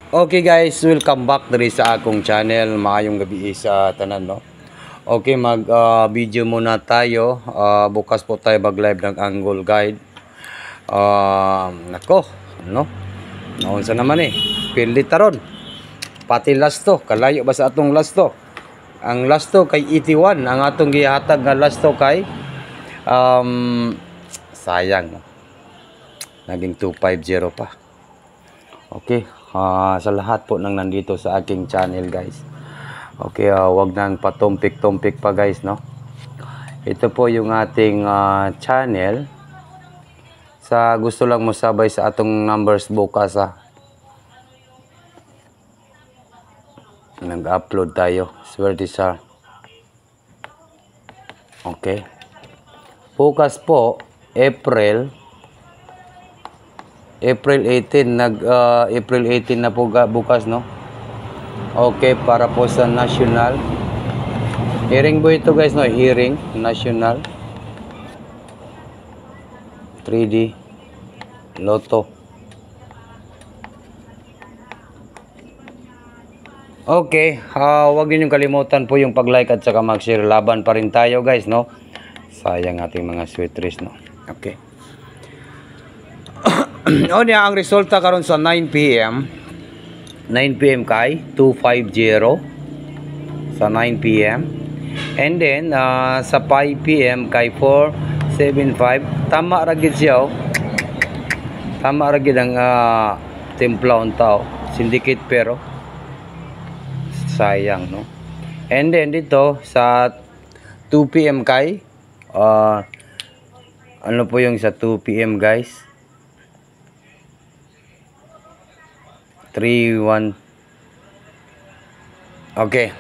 Okay guys, welcome back diri sa akong channel. Maayong gabi sa tanan, no. Okay, mag video muna tayo. Bukas po tayo mag-live ng angle guide. Nako, no. Naunsa naman Pilit taron. Pati last to, kalayo ba sa atong last to? Ang last to kay 81, ang atong gihatag nga last to kay sayang, no. Naging 250 pa. Okay, sa lahat po nang nandito sa aking channel guys. Okay, wag nang patumpik-tumpik pa guys, no. Ito po yung ating channel. Sa gusto lang mo sabay sa atong numbers bukas nag-upload tayo. Swerte sa. Okay. Bukas po April 18 April 18 na po bukas, no. Okay, para po sa national hearing po ito guys, no. Hearing national 3D Lotto. Okay, wag niyo kalimutan po yung pag-like at saka mag-share. Laban pa rin tayo guys, no. Sayang ating mga sweet trees, no. Okay. O niya ang resulta karon sa 9 PM kay 250 sa 9 PM, and then sa 5 PM kay 475. Tama ra gid siya, tama ra gid ang timpla unta, syndicate, pero sayang, no. And then dito sa 2 PM kay ano po yung sa 2 PM guys, 3-1. Okay.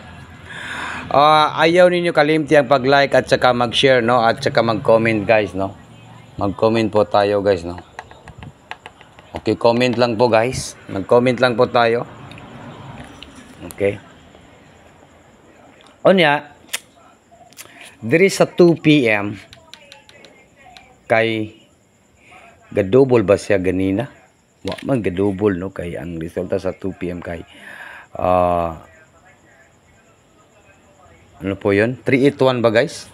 Ayaw ninyo kalimti ang pag-like at saka mag-share, no, at saka mag-comment guys, no. Mag-comment po tayo guys, no. Okay, comment lang po guys. Mag-comment lang po tayo. Okay. Onya, diri sa 2 PM kay gadouble ba siya ganina? Wa man gadouble, no, kay ang resulta sa 2 PM kay ano po yun? 381 ba guys?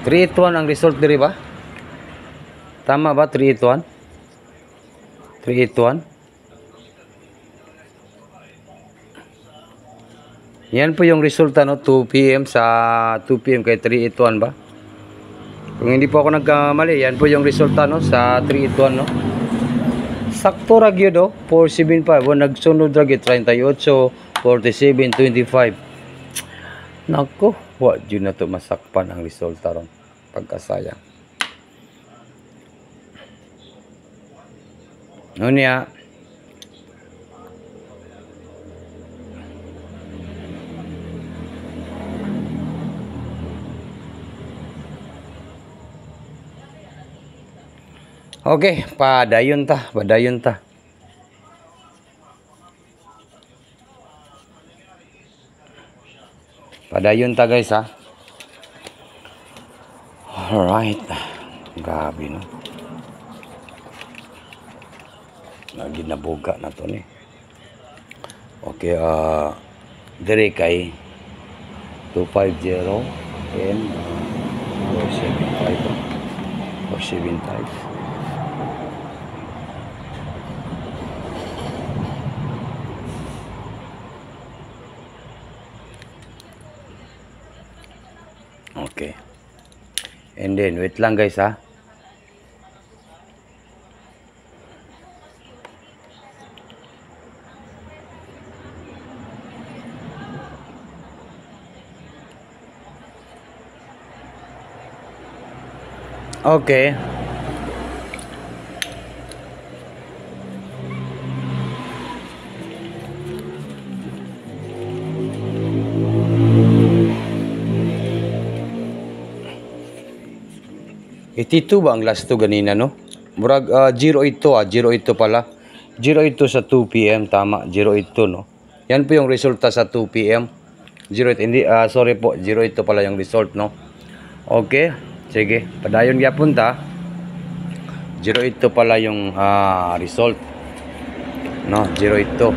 ang result diri ba? Tama ba? 381? Yan po yung resulta, no. 2 PM sa 2 PM kay 381 ba? Kung hindi po ako nagkamali, yan po yung resulta, no, sa 381, no. Sakto ra gyud, 475. Nagsunod ra gyud 38, 47, 25. Nako, wa gyud na to masakpan ang resulta ron. Pagkasayang. No niya. Okay, padayon ta. Padayon ta guys, ha. Alright. Grabe, no. Lagi nabuga na to ni. Okay, dire kay 250 and 475. Okay. And then wait lang guys, ha. Okay. Ito ba ang last to ganina, no? Murag 08 pala. 08 sa 2 PM, tama, 08, no. Yan po yung resulta sa 2 PM. 08, hindi, sorry po, 08 pala yung result, no. Okay, sige, padayon gyapon ta. 082 pala yung result. No, 082.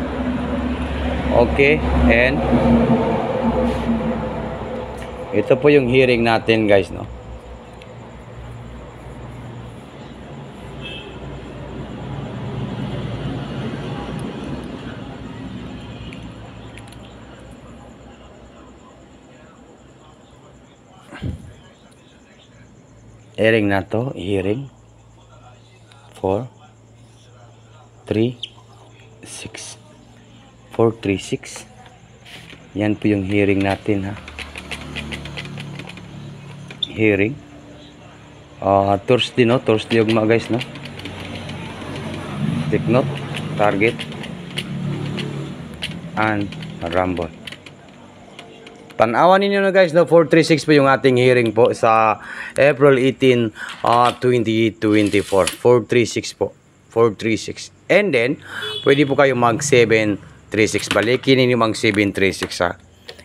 Okay, and ito po yung hearing natin, guys, no. Hearing na to, hearing 4 3 6 436. Yan po yung hearing natin, ha. Hearing Thursday, no, Thursday ugma, guys, no. Take note, target and rumble. Tanawan ninyo na, guys, no, 436 po yung ating hearing po sa April 18, 2024. 436 po. 436. And then, pwede po kayo mag 736. Balikin ninyo mag 736, ha.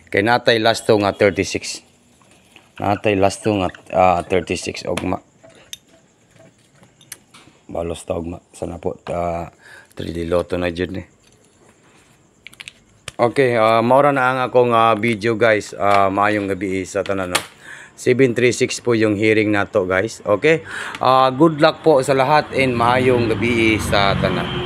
Kay natay last to nga 36. Natay last to nga 36 ogma. Balos ta ogma. Sana po 3D Lotto na dyan, eh. Okay, maura na ang akong video, guys. Maayong gabi sa tanan, no. 736 po yung hearing nato, guys. Okay, good luck po sa lahat and maayong gabi sa tanan.